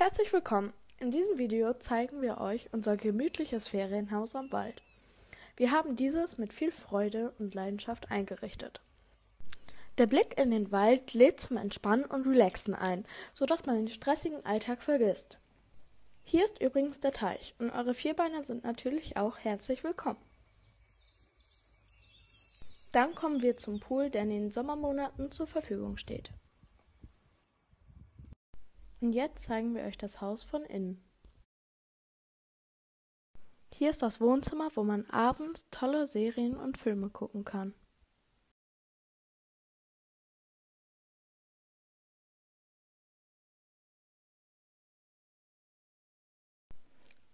Herzlich willkommen! In diesem Video zeigen wir euch unser gemütliches Ferienhaus am Wald. Wir haben dieses mit viel Freude und Leidenschaft eingerichtet. Der Blick in den Wald lädt zum Entspannen und Relaxen ein, sodass man den stressigen Alltag vergisst. Hier ist übrigens der Teich und eure Vierbeiner sind natürlich auch herzlich willkommen. Dann kommen wir zum Pool, der in den Sommermonaten zur Verfügung steht. Und jetzt zeigen wir euch das Haus von innen. Hier ist das Wohnzimmer, wo man abends tolle Serien und Filme gucken kann.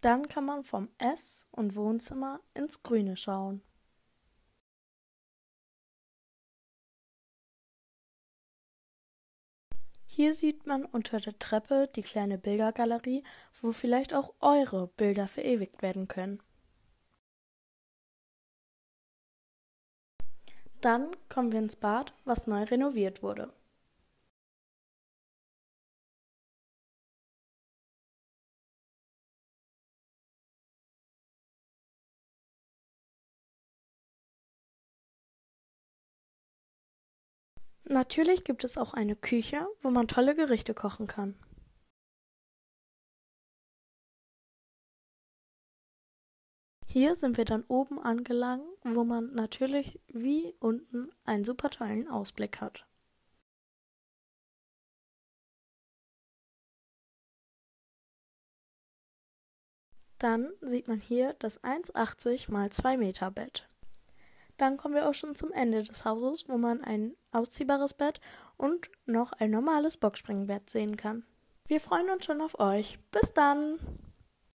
Dann kann man vom Ess- und Wohnzimmer ins Grüne schauen. Hier sieht man unter der Treppe die kleine Bildergalerie, wo vielleicht auch eure Bilder verewigt werden können. Dann kommen wir ins Bad, was neu renoviert wurde. Natürlich gibt es auch eine Küche, wo man tolle Gerichte kochen kann. Hier sind wir dann oben angelangt, wo man natürlich wie unten einen super tollen Ausblick hat. Dann sieht man hier das 1,80 x 2 Meter Bett. Dann kommen wir auch schon zum Ende des Hauses, wo man ein ausziehbares Bett und noch ein normales Boxspringbett sehen kann. Wir freuen uns schon auf euch. Bis dann!